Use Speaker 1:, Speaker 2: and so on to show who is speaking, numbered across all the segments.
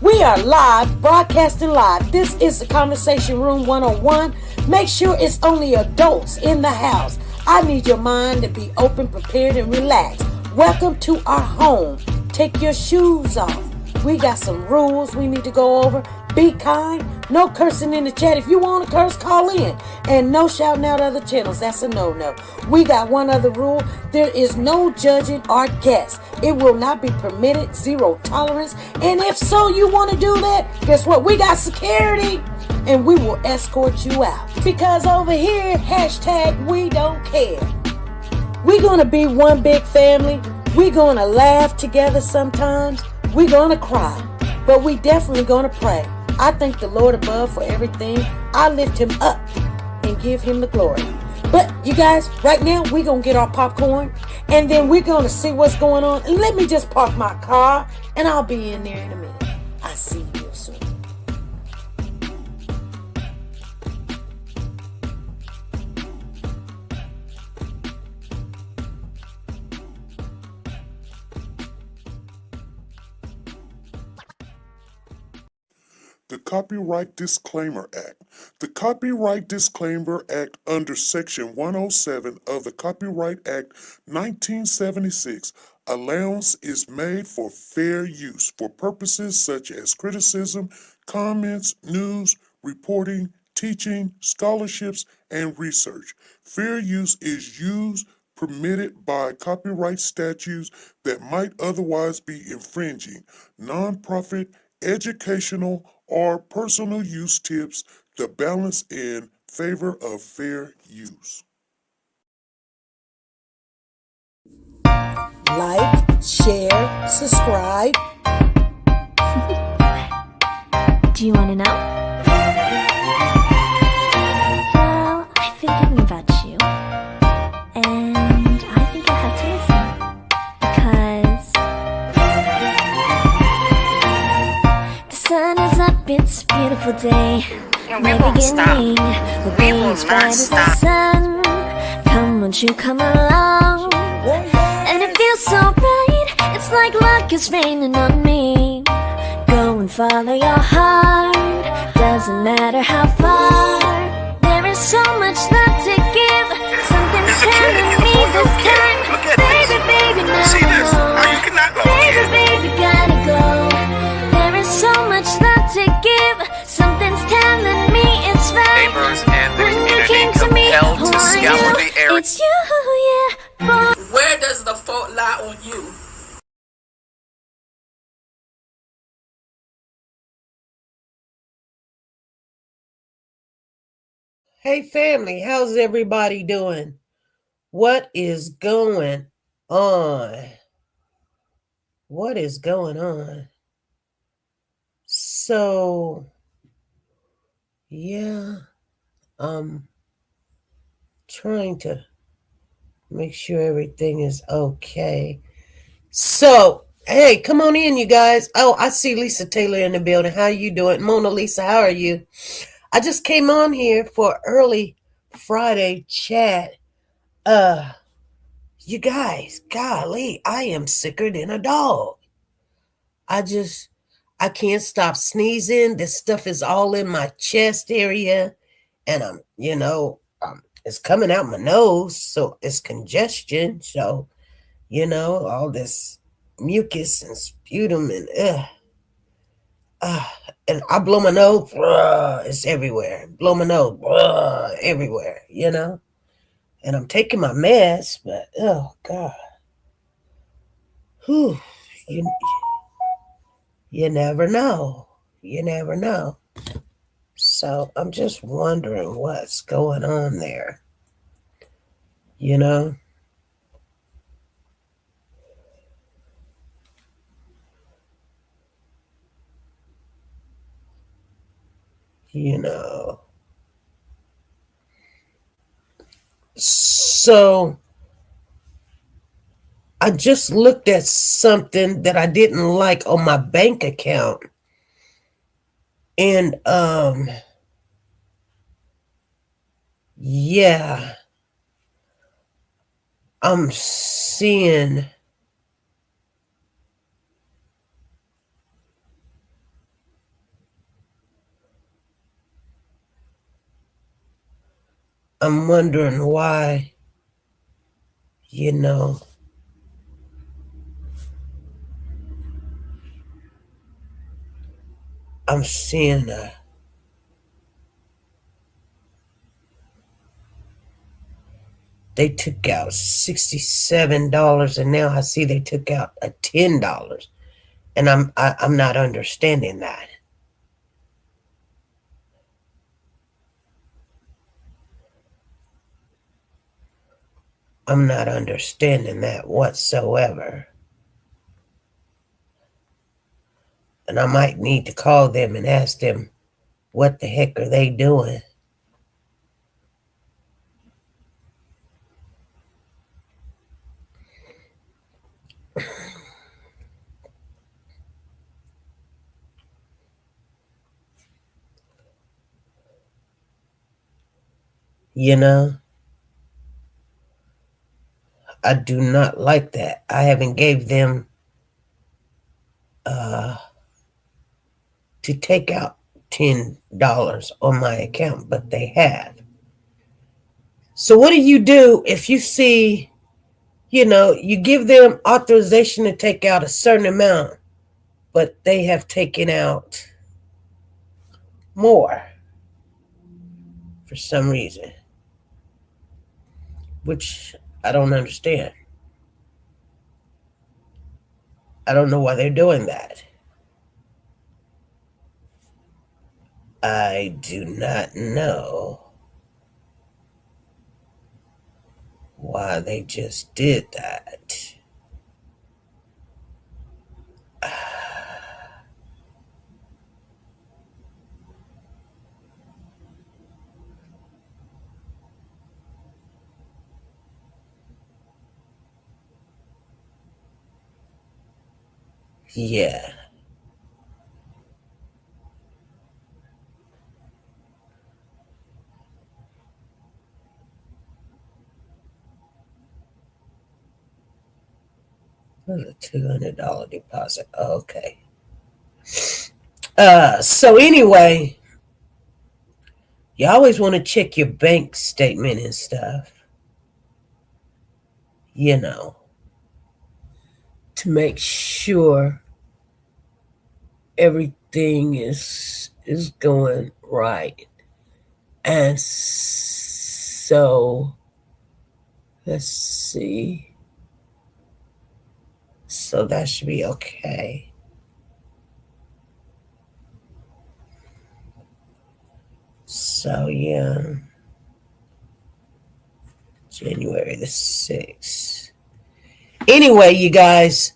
Speaker 1: We are live, broadcasting live. This is the Conversation Room 101. Make sure it's only adults in the house. I need your mind to be open, prepared, and relaxed. Welcome to our home. Take your shoes off. We got some rules we need to go over. Be kind. No cursing in the chat. If you want to curse, call in. And no shouting out other channels. That's a no-no. We got one other rule. There is no judging our guests. It will not be permitted. Zero tolerance. And if so, you want to do that, guess what? We got security. And we will escort you out. Because over here, hashtag we don't care. We're going to be one big family. We're going to laugh together sometimes. We're going to cry. But we definitely going to pray. I thank the Lord above for everything. I lift him up and give him the glory. But you guys, right now, we're going to get our popcorn. And then we're going to see what's going on. And let me just park my car. And I'll be in there in a minute. I'll see you real soon.
Speaker 2: The Copyright Disclaimer Act. The Copyright Disclaimer Act under Section 107 of the Copyright Act 1976 allowance is made for fair use for purposes such as criticism, comments, news, reporting, teaching, scholarships, and research. Fair use is used permitted by copyright statutes that might otherwise be infringing. Nonprofit, educational, or personal use tips the balance in favor of fair use.
Speaker 1: Like, share, subscribe.
Speaker 3: Do you want to know? Well, I've been thinking about you, and I think you'll have to listen, because the sun is up, it's a beautiful day.
Speaker 4: We won't stop. We will not stop.
Speaker 3: Sun. Come, won't you come along? And it feels so right, it's like luck is raining on me. Go and follow your heart, doesn't matter how far. There is so much love to give, something's telling me this time. Baby, baby, now
Speaker 4: See this?
Speaker 3: I
Speaker 4: You cannot go
Speaker 3: Baby,
Speaker 4: here.
Speaker 3: baby, gotta go. There is so much love to give, something's telling me it's right.
Speaker 4: Neighbors and the
Speaker 3: When you
Speaker 4: community
Speaker 3: came to me,
Speaker 4: compelled
Speaker 3: who
Speaker 4: to
Speaker 3: are
Speaker 4: scour
Speaker 3: you?
Speaker 4: the area.
Speaker 3: It's you, yeah, boy.
Speaker 5: Where does the fault lie on you?
Speaker 1: Hey family, how's everybody doing? What is going on? What is going on? So, yeah, I'm trying to make sure everything is okay. So, hey, come on in, you guys. Oh, I see Lisa Taylor in the building. How you doing? Mona Lisa, how are you? I just came on here for early Friday chat. You guys, golly, I am sicker than a dog. I can't stop sneezing. This stuff is all in my chest area. And it's coming out my nose. So it's congestion. So, all this mucus and sputum and and I blow my nose, it's everywhere. Blow my nose, everywhere, And I'm taking my meds, but oh God. Whew. You never know. You never know. So I'm just wondering what's going on there. You know? So I just looked at something that I didn't like on my bank account. And yeah, I'm seeing
Speaker 6: I'm wondering why, you know, I'm seeing they took out $67 and now I see they took out a $10. And I'm not understanding that. I'm not understanding that whatsoever. And I might need to call them and ask them what the heck are they doing. You know, I do not like that. I haven't gave them to take out $10 on my account, but they have. So what do you do if you see, you know, you give them authorization to take out a certain amount, but they have taken out more for some reason, which I don't understand. I don't know why they're doing that. I do not know why they just did that. Yeah. A $200 deposit. Okay. So anyway, you always want to check your bank statement and stuff, you know, to make sure everything is going right. And so let's see. So that should be okay. So yeah. January the 6th. Anyway, you guys,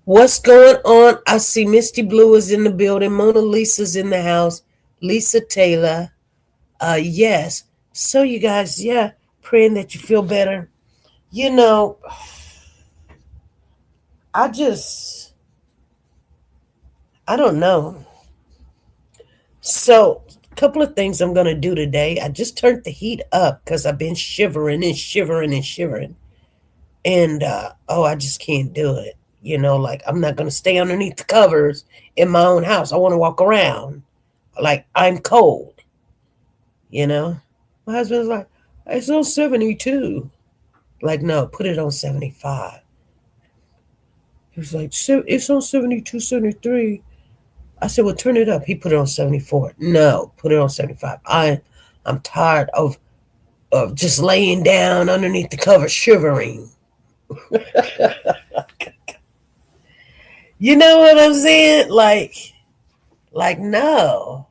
Speaker 6: what's going on? I see Misty Blue is in the building. Mona Lisa's in the house. Lisa Taylor. Yes. So you guys, yeah, praying that you feel better. You know, I don't know. So a couple of things I'm going to do today. I just turned the heat up because I've been shivering and shivering and shivering. And, I just can't do it. You know, like I'm not going to stay underneath the covers in my own house. I want to walk around like I'm cold, you know. My husband's like, it's on 72. Like, no, put it on 75. He was like, it's on 72, 73. I said, well, turn it up. He put it on 74. No, put it on 75. I'm tired of just laying down underneath the cover shivering. You know what I'm saying? Like no.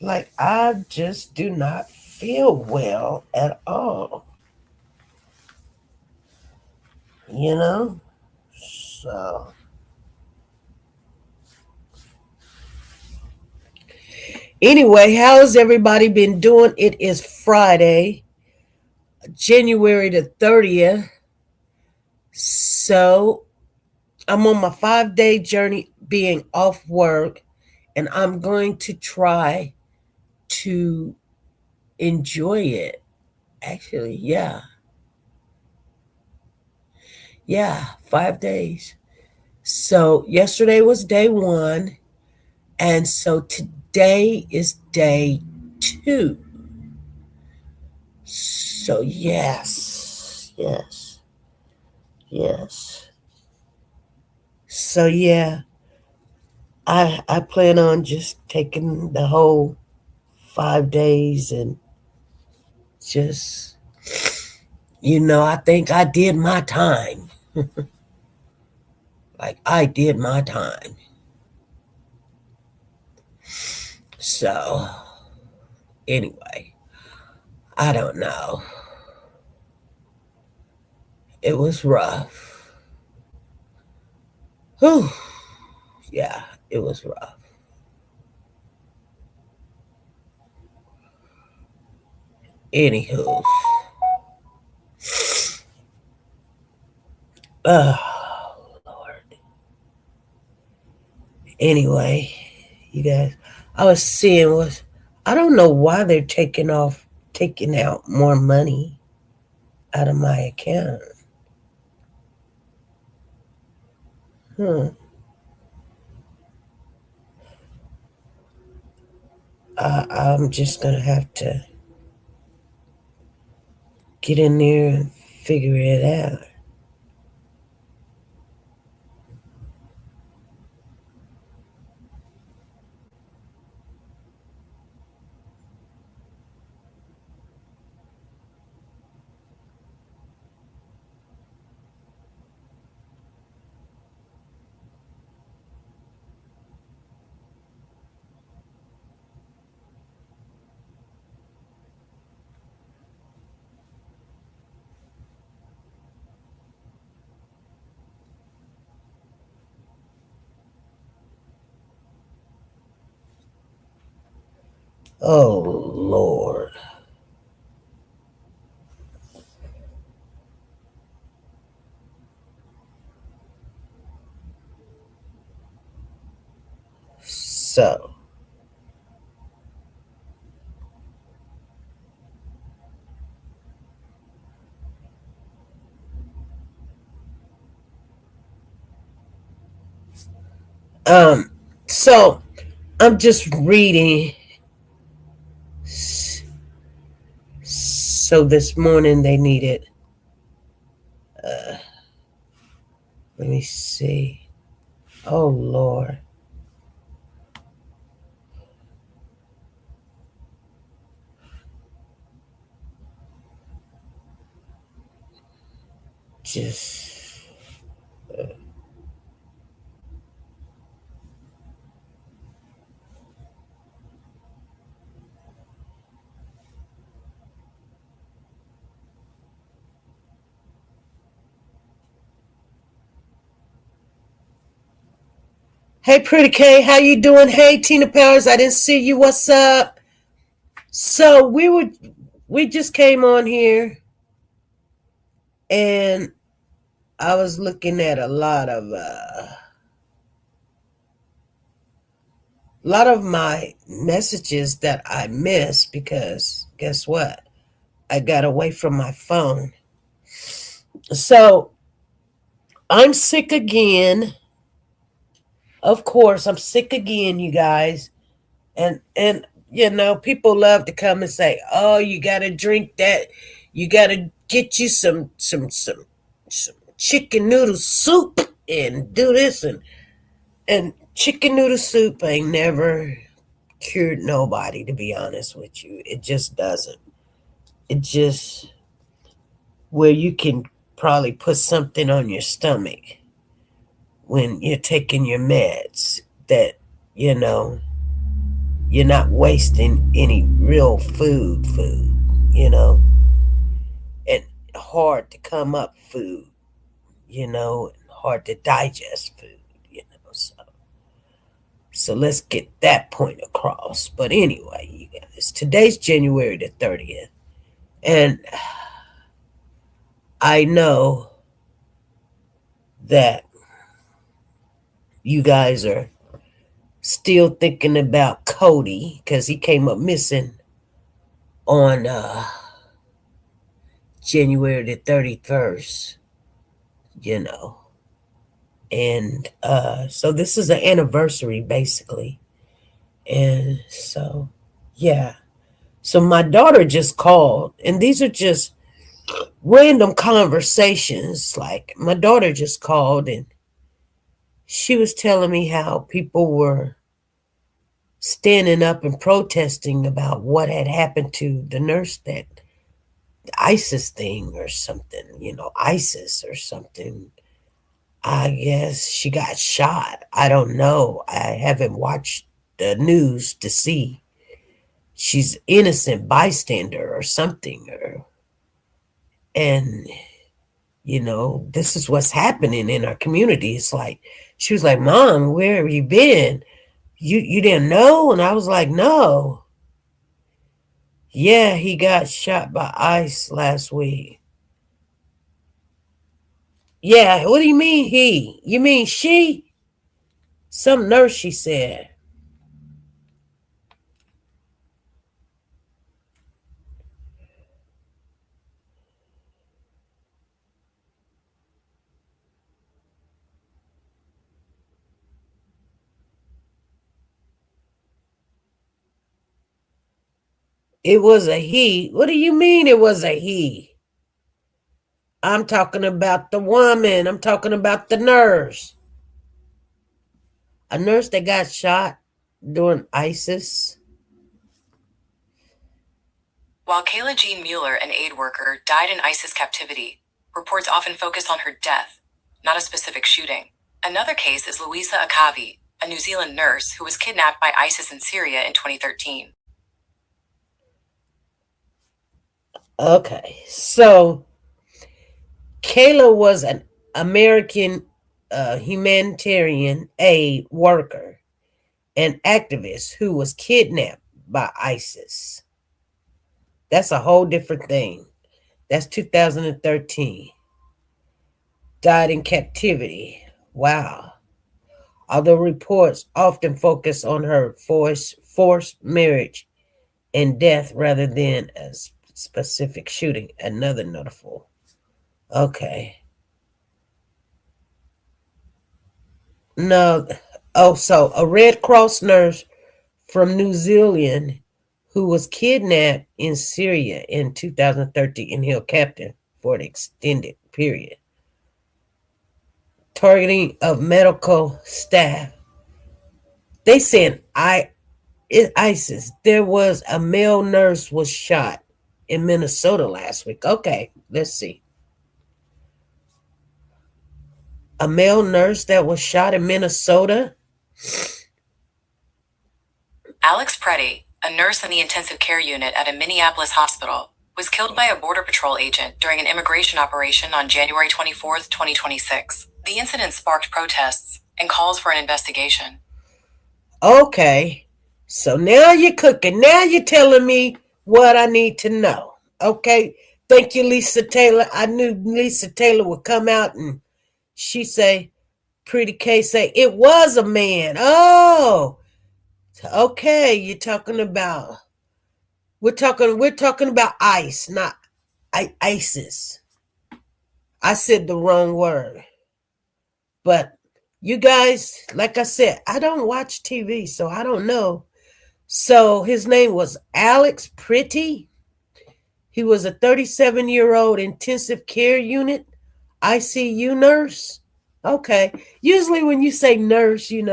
Speaker 6: Like I just do not feel well at all. You know? So anyway, how's everybody been doing? It is Friday, January the 30th. So I'm on my 5-day journey being off work, and I'm going to try to enjoy it. Actually, yeah. Yeah, 5 days. So yesterday was day one. And so today is day 2. So yes. So yeah, I plan on just taking the whole 5 days and just, I think I did my time. Like, I did my time. So, anyway, I don't know. It was rough. Whew. Yeah, it was rough. Anywho. Oh, Lord. Anyway, you guys, I was seeing I don't know why they're taking out more money out of my account. I'm just gonna have to get in there and figure it out. Oh, Lord. So, so I'm just reading. So this morning they needed, let me see. Oh, Lord. Just, hey, Pretty K, how you doing? Hey, Tina Powers, I didn't see you. What's up? So we just came on here, and I was looking at a lot of my messages that I missed because guess what? I got away from my phone. So I'm sick again. Of course, I'm sick again, you guys. And people love to come and say, "Oh, you got to drink that. You got to get you some chicken noodle soup and do this and chicken noodle soup ain't never cured nobody, to be honest with you. It just doesn't. It just where you can probably put something on your stomach when you're taking your meds that, you're not wasting any real food, and hard to come up food, and hard to digest food, so let's get that point across. But anyway, you guys, today's January the 30th, and I know that you guys are still thinking about Cody because he came up missing on January the 31st, and so this is an anniversary basically, And so, yeah. So my daughter just called, and these are just random conversations. Like my daughter just called, and she was telling me how people were standing up and protesting about what had happened to the nurse, that ISIS thing or something, ISIS or something. I guess she got shot. I don't know. I haven't watched the news to see. She's innocent bystander or something, and this is what's happening in our community. It's like she was like, "Mom, where have you been? You didn't know?" And I was like, "No." Yeah, he got shot by ICE last week. Yeah, what do you mean he? You mean she? Some nurse, she said. It was a he. What do you mean it was a he? I'm talking about the woman. I'm talking about the nurse. A nurse that got shot during ISIS.
Speaker 7: While Kayla Jean Mueller, an aid worker, died in ISIS captivity, reports often focus on her death, not a specific shooting. Another case is Louisa Akavi, a New Zealand nurse who was kidnapped by ISIS in Syria in 2013.
Speaker 6: Okay, so Kayla was an American humanitarian aid worker and activist who was kidnapped by ISIS. That's a whole different thing. That's 2013. Died in captivity. Wow. Although reports often focus on her forced marriage and death rather than a specific shooting. Another notable. Okay. No. Oh, so a Red Cross nurse from New Zealand who was kidnapped in Syria in 2013 and held captive for an extended period. Targeting of medical staff. They said ISIS. There was a male nurse was shot in Minnesota last week. Okay, let's see. A male nurse that was shot in Minnesota.
Speaker 7: Alex Preddy, a nurse in the intensive care unit at a Minneapolis hospital, was killed by a Border Patrol agent during an immigration operation on January 24, 2026. The incident sparked protests and calls for an investigation.
Speaker 6: Okay, so now you're cooking. Now you're telling me what I need to know. Okay, thank you, Lisa Taylor. I knew Lisa Taylor would come out and she say, Pretty K say, it was a man. Oh, okay, you're talking about, we're talking about ICE, not ISIS. I said the wrong word. But you guys, like I said, I don't watch TV, so I don't know. So his name was Alex Pretty. He was a 37-year-old intensive care unit ICU nurse. Okay. Usually when you say nurse, and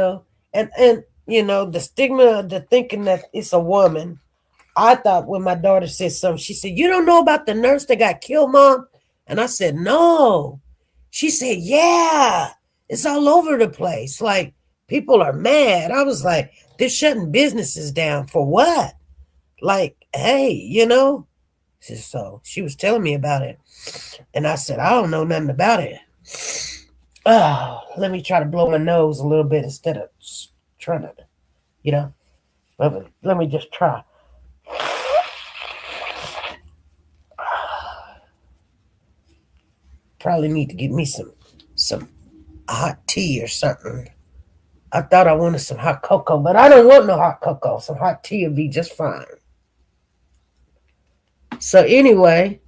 Speaker 6: the stigma of the thinking that it's a woman. I thought when my daughter said something, she said, "You don't know about the nurse that got killed, Mom?" And I said, "No." She said, "Yeah, it's all over the place. Like, people are mad." I was like, they're shutting businesses down for what? Like, hey, So she was telling me about it. And I said, I don't know nothing about it. Oh, let me try to blow my nose a little bit instead of trying to, let me just try. Probably need to get me some hot tea or something. I thought I wanted some hot cocoa, but I don't want no hot cocoa. Some hot tea would be just fine. So anyway,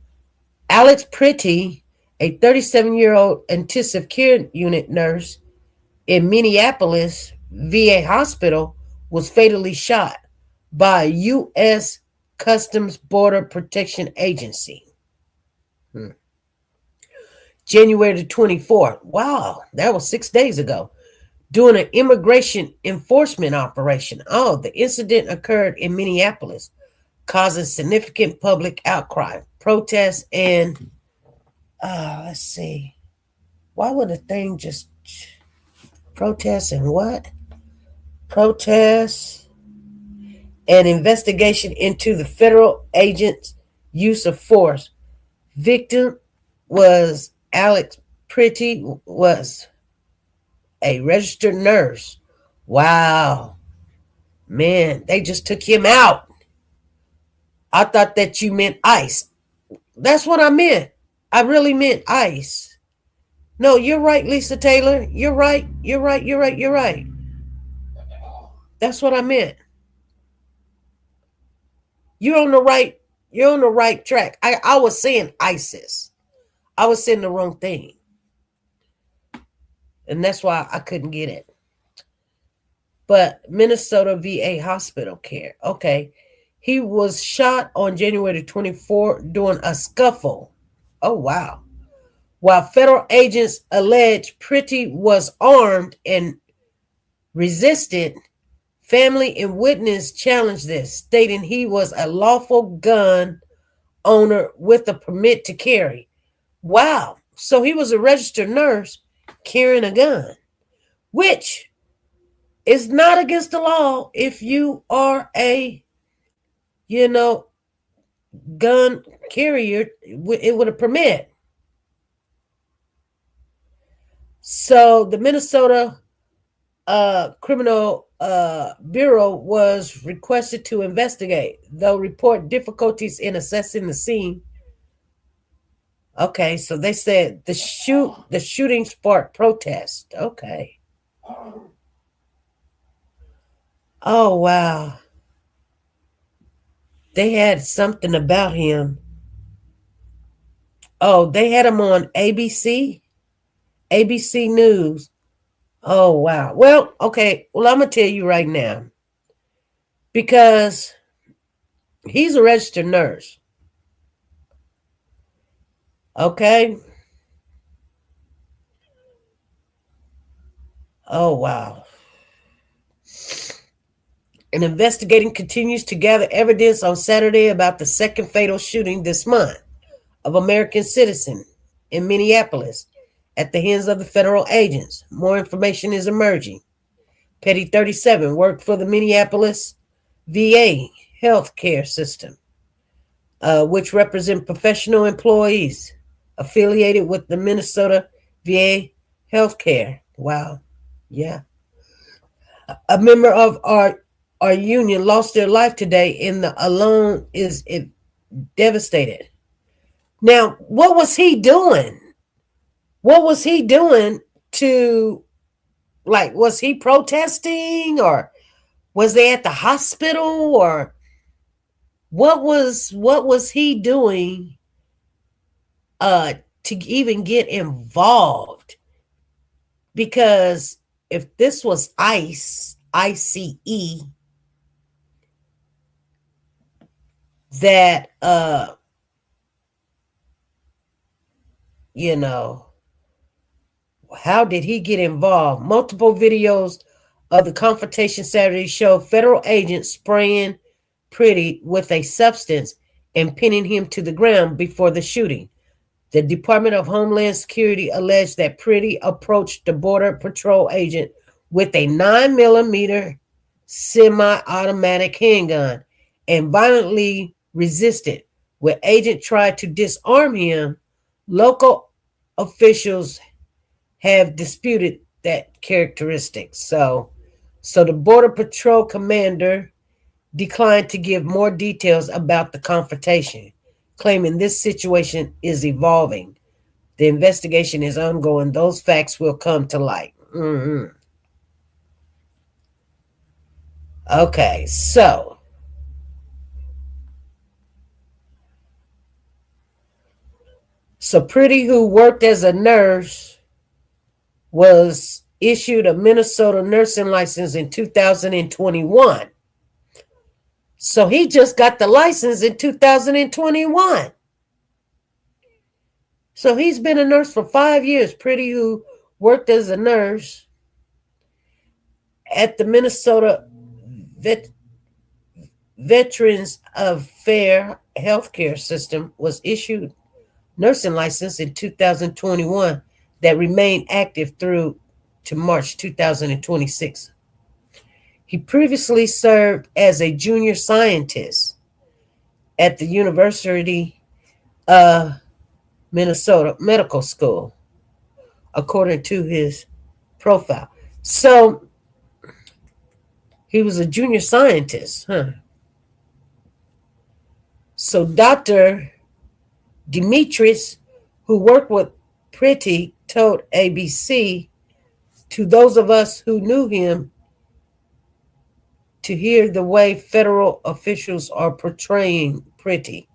Speaker 6: Alex Pretty, a 37-year-old intensive care unit nurse in Minneapolis VA hospital, was fatally shot by a U.S. Customs Border Protection Agency. January the 24th. Wow, that was 6 days ago. During an immigration enforcement operation. Oh, the incident occurred in Minneapolis, causing significant public outcry, protests, and let's see. Why would a thing just protests and what? Protests and investigation into the federal agent's use of force. Victim was Alex Pretty, was a registered nurse. Wow. Man, they just took him out. I thought that you meant ICE. That's what I meant. I really meant ICE. No, you're right, Lisa Taylor. You're right. You're right. You're right. You're right. That's what I meant. You're on the right track. I was saying ISIS. I was saying the wrong thing. And that's why I couldn't get it. But Minnesota VA hospital care. Okay. He was shot on January 24th during a scuffle. Oh, wow. While federal agents allege Pretty was armed and resisted, family and witness challenged this, stating he was a lawful gun owner with a permit to carry. Wow. So he was a registered nurse carrying a gun, which is not against the law if you are a, gun carrier with a permit. So the Minnesota Criminal Bureau was requested to investigate, though report difficulties in assessing the scene. Okay, so they said the shooting sparked protest. Okay. Oh, wow. They had something about him. Oh, they had him on ABC News. Oh, wow. Well, okay. Well, I'm going to tell you right now. Because he's a registered nurse. Okay? Oh, wow. An investigating continues to gather evidence on Saturday about the second fatal shooting this month of American citizen in Minneapolis at the hands of the federal agents. More information is emerging. Petty 37 worked for the Minneapolis VA healthcare system, which represent professional employees affiliated with the Minnesota VA healthcare. Wow. Yeah. A member of our union lost their life today, and the alone is devastated. Now, what was he doing? What was he doing to, like, was he protesting, or was they at the hospital, or what was he doing to even get involved? Because if this was ICE, that how did he get involved? Multiple videos of the confrontation Saturday show federal agents spraying Pretty with a substance and pinning him to the ground before the shooting. The Department of Homeland Security alleged that Pretty approached the Border Patrol agent with a 9mm semi-automatic handgun and violently resisted. When agent tried to disarm him, local officials have disputed that characteristic. So the Border Patrol commander declined to give more details about the confrontation, claiming this situation is evolving. The investigation is ongoing. Those facts will come to light. Okay, so Pretty, who worked as a nurse, was issued a Minnesota nursing license in 2021. So he just got the license in 2021. So he's been a nurse for 5 years. Pretty, who worked as a nurse at the Minnesota Veterans Affairs healthcare system, was issued nursing license in 2021 that remained active through to March 2026. He previously served as a junior scientist at the University of Minnesota Medical School, according to his profile. So he was a junior scientist, huh? So Dr. Demetrius, who worked with Pretty, told ABC, to those of us who knew him, to hear the way federal officials are portraying Pretty.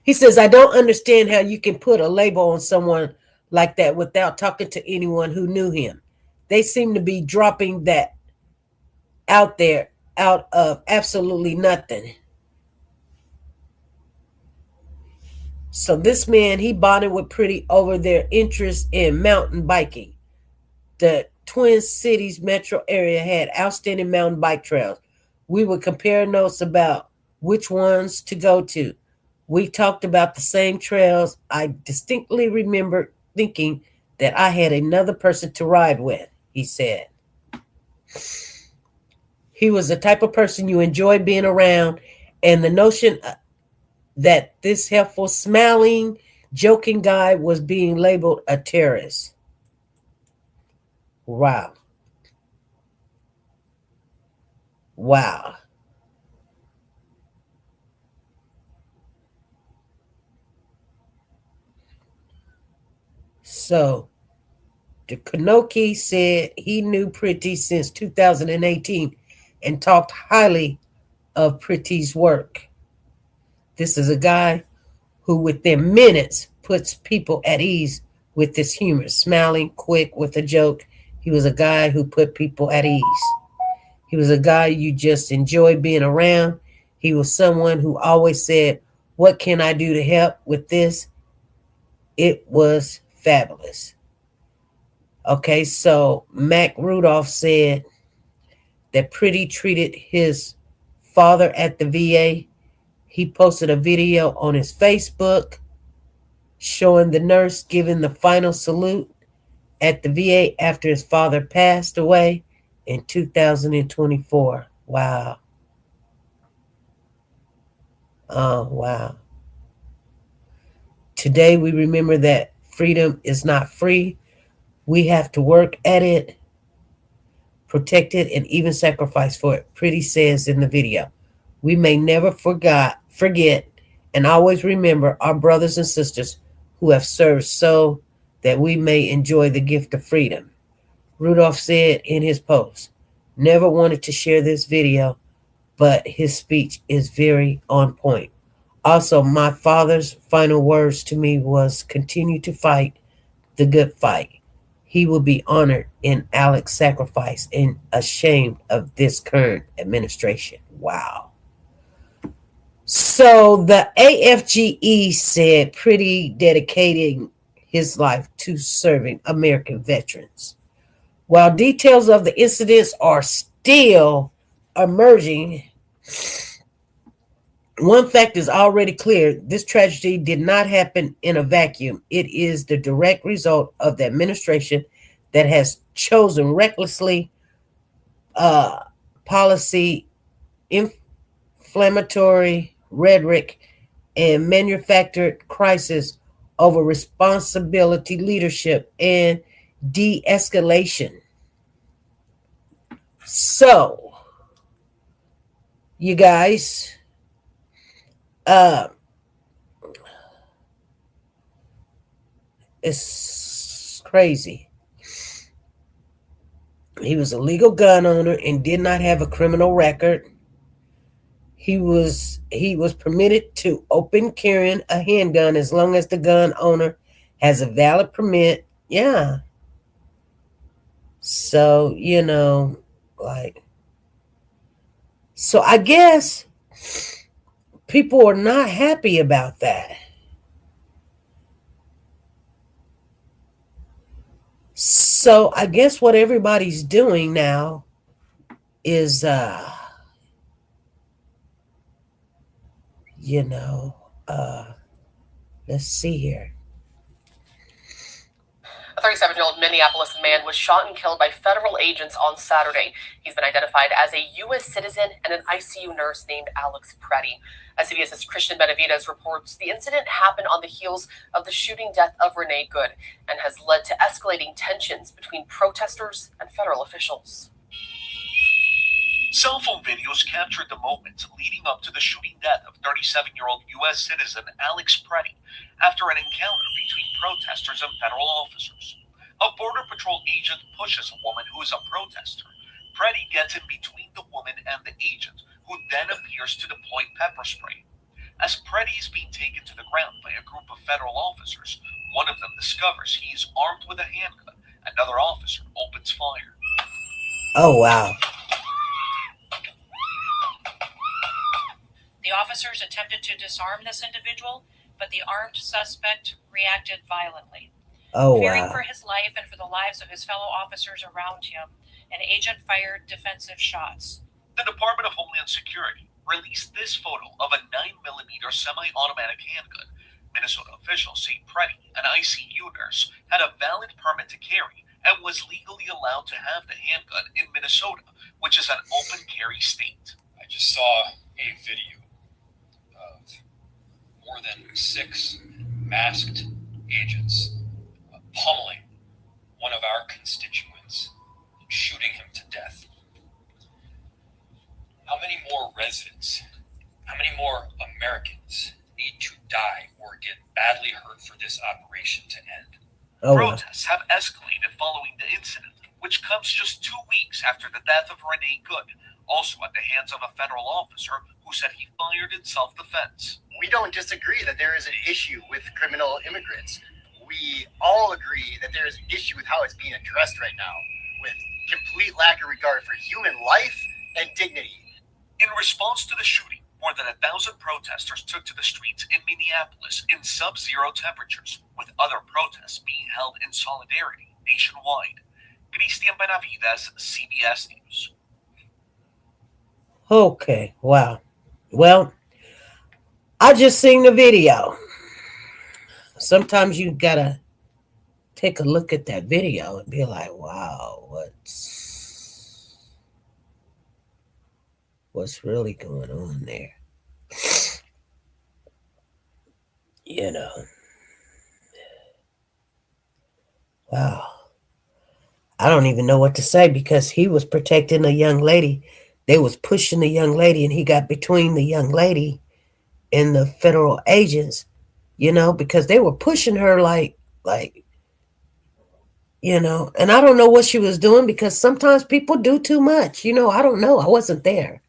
Speaker 6: He says, I don't understand how you can put a label on someone like that without talking to anyone who knew him. They seem to be dropping that out there out of absolutely nothing. So this man, he bonded with Pretty over their interest in mountain biking. The Twin Cities metro area had outstanding mountain bike trails. We would compare notes about which ones to go to. We talked about the same trails. I distinctly remember thinking that I had another person to ride with, he said. He was the type of person you enjoy being around, and the notion that this helpful, smiling, joking guy was being labeled a terrorist. Wow. Wow. So, DeKnoke said he knew Pretty since 2018 and talked highly of Pretty's work. This is a guy who within minutes puts people at ease with his humor, smiling quick with a joke. He was a guy who put people at ease. He was a guy you just enjoy being around. He was someone who always said, what can I do to help with this? It was fabulous. Okay, so Mac Rudolph said that Pretty treated his father at the VA. He posted a video on his Facebook showing the nurse giving the final salute at the VA after his father passed away in 2024. Wow. Oh, wow. Today we remember that freedom is not free. We have to work at it, protect it, and even sacrifice for it, Pretty says in the video. We may never forget, and always remember our brothers and sisters who have served so that we may enjoy the gift of freedom. Rudolph said in his post, never wanted to share this video, but his speech is very on point. Also, my father's final words to me was continue to fight the good fight. He will be honored in Alex's sacrifice and ashamed of this current administration. Wow. So the AFGE said Pretty dedicating his life to serving American veterans. While details of the incidents are still emerging, one fact is already clear. This tragedy did not happen in a vacuum. It is the direct result of the administration that has chosen recklessly policy, inflammatory rhetoric, and manufactured crisis over responsibility, leadership, and de-escalation. So, you guys, it's crazy. He was a legal gun owner and did not have a criminal record. he was permitted to open carrying a handgun as long as the gun owner has a valid permit. Yeah. So, like, so I guess people are not happy about that. So I guess what everybody's doing now is you know, let's see here.
Speaker 7: A 37-year-old Minneapolis man was shot and killed by federal agents on Saturday. He's been identified as a U.S. citizen and an ICU nurse named Alex Preddy. CBS's Christian Benavides reports the incident happened on the heels of the shooting death of Renee Good and has led to escalating tensions between protesters and federal officials.
Speaker 8: Cell phone videos captured the moments leading up to the shooting death of 37-year-old U.S. citizen Alex Preddy after an encounter between protesters and federal officers. A Border Patrol agent pushes a woman who is a protester. Preddy gets in between the woman and the agent, who then appears to deploy pepper spray. As Preddy is being taken to the ground by a group of federal officers, one of them discovers he is armed with a handgun. Another officer opens fire.
Speaker 6: Oh, wow.
Speaker 9: The officers attempted to disarm this individual, but the armed suspect reacted violently.
Speaker 6: Oh,
Speaker 9: Fearing
Speaker 6: wow.
Speaker 9: for his life and for the lives of his fellow officers around him, an agent fired defensive shots.
Speaker 8: The Department of Homeland Security released this photo of a 9mm semi-automatic handgun. Minnesota officials say Preddy, an ICU nurse, had a valid permit to carry and was legally allowed to have the handgun in Minnesota, which is an open carry state.
Speaker 10: I just saw a video of more than 6 masked agents pummeling one of our constituents and shooting him to death. How many more residents, how many more Americans need to die or get badly hurt for this operation to end?
Speaker 6: Oh,
Speaker 8: Protests have escalated following the incident, which comes just 2 weeks after the death of Renee Good, also at the hands of a federal officer who said he fired in self-defense.
Speaker 11: We don't disagree that there is an issue with criminal immigrants. We all agree that there is an issue with how it's being addressed right now, with complete lack of regard for human life and dignity.
Speaker 8: In response to the shooting, more than 1,000 protesters took to the streets in Minneapolis in sub-zero temperatures, with other protests being held in solidarity nationwide. Christian Benavides, CBS News.
Speaker 6: okay. Wow. Well, I just seen the video. Sometimes you gotta take a look at that video and be like, wow, what's really going on there? You know. Wow. I don't even know what to say because he was protecting a young lady. They was pushing the young lady and he got between the young lady and the federal agents, because they were pushing her like, and I don't know what she was doing because sometimes people do too much. I don't know. I wasn't there.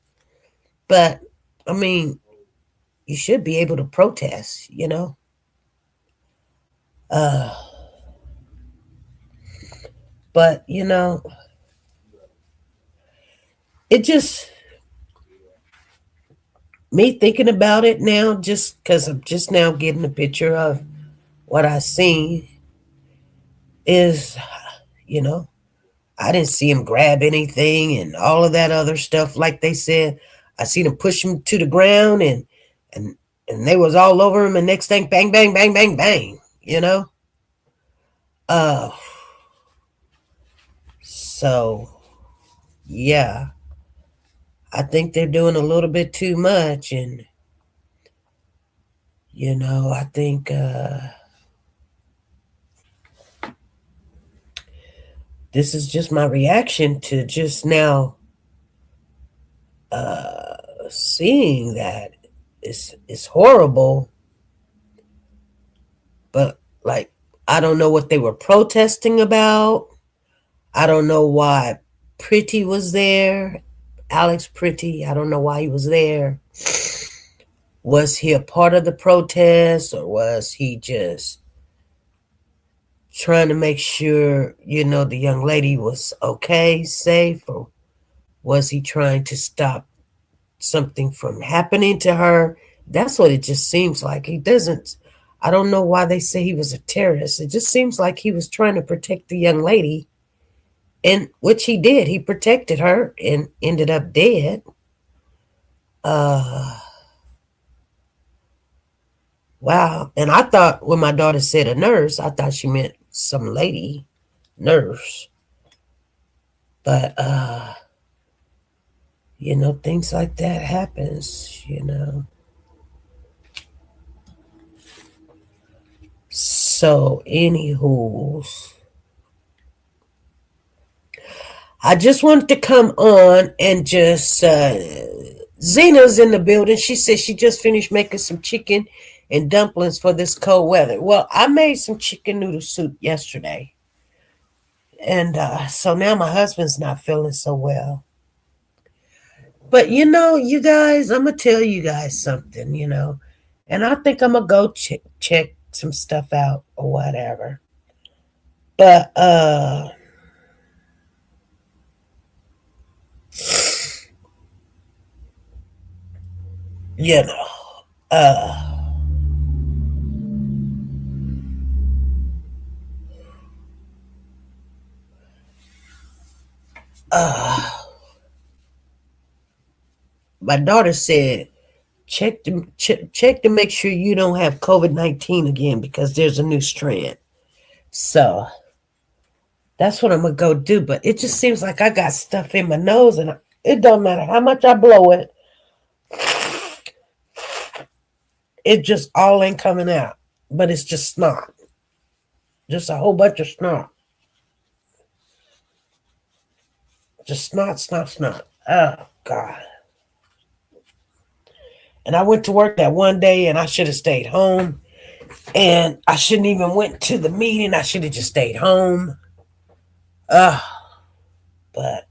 Speaker 6: But, I mean, you should be able to protest, But, it just, me thinking about it now, just because I'm just now getting a picture of what I seen is, I didn't see him grab anything and all of that other stuff like they said. I seen him push him to the ground and they was all over him and next thing, bang, bang, bang, bang, bang, So, yeah, I think they're doing a little bit too much. And, I think this is just my reaction to just now seeing that. It's horrible. But, like, I don't know what they were protesting about. I don't know why Pretty was there. Alex Pretty. I don't know why he was there. Was he a part of the protest, or was he just trying to make sure, the young lady was okay, safe, or was he trying to stop something from happening to her? That's what it just seems like. I don't know why they say he was a terrorist. It just seems like he was trying to protect the young lady, and which he did. He protected her and ended up dead. Wow. And I thought when my daughter said a nurse, I thought she meant some lady nurse. But, things like that happens, So, anywho, I just wanted to come on and just, Zena's in the building. She said she just finished making some chicken and dumplings for this cold weather. Well, I made some chicken noodle soup yesterday. And so now my husband's not feeling so well. But, you guys, I'm going to tell you guys something, And I think I'm going to go check some stuff out or whatever. But, my daughter said, check to make sure you don't have COVID-19 again because there's a new strand. So that's what I'm going to go do. But it just seems like I got stuff in my nose, and it don't matter how much I blow it. It just all ain't coming out. But it's just snot. Just a whole bunch of snot. Just snot. Oh, God. And I went to work that one day, and I should have stayed home. And I shouldn't even went to the meeting. I should have just stayed home. But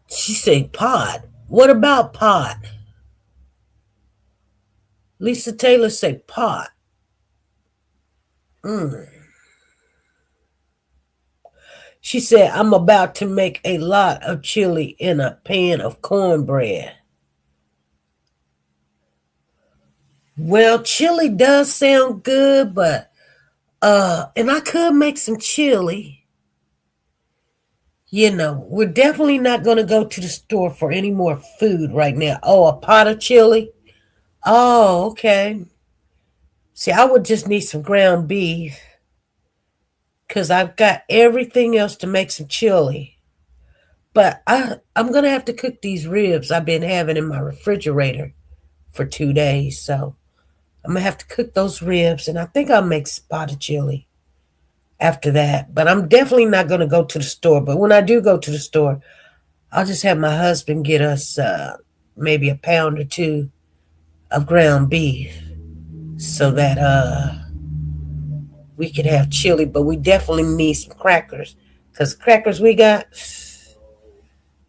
Speaker 6: she said pod. What about pod? Lisa Taylor said pod. She said, I'm about to make a lot of chili in a pan of cornbread. Well, chili does sound good, but and I could make some chili. We're definitely not going to go to the store for any more food right now. Oh, a pot of chili? Oh, okay. See, I would just need some ground beef because I've got everything else to make some chili. But I'm going to have to cook these ribs I've been having in my refrigerator for 2 days. So I'm going to have to cook those ribs, and I think I'll make a pot of chili after that. But I'm definitely not going to go to the store. But when I do go to the store, I'll just have my husband get us maybe a pound or two of ground beef so that we could have chili. But we definitely need some crackers because the crackers we got,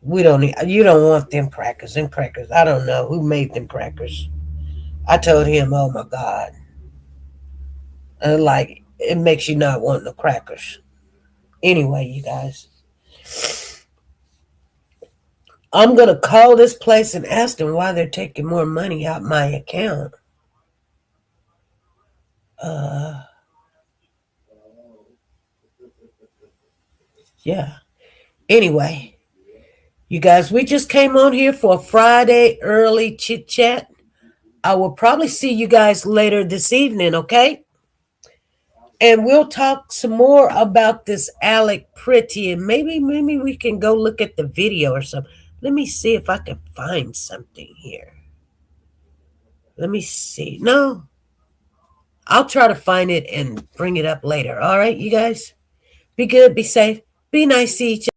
Speaker 6: you don't want them crackers. Them crackers, I don't know who made them crackers. I told him, oh my God. It makes you not want no crackers. Anyway, you guys. I'm going to call this place and ask them why they're taking more money out my account. Yeah. Anyway, you guys, we just came on here for a Friday early chit chat. I will probably see you guys later this evening, okay? And we'll talk some more about this Alex Pretty, and maybe we can go look at the video or something. Let me see if I can find something here. Let me see. No, I'll try to find it and bring it up later. All right, you guys? Be good, be safe, be nice to each other.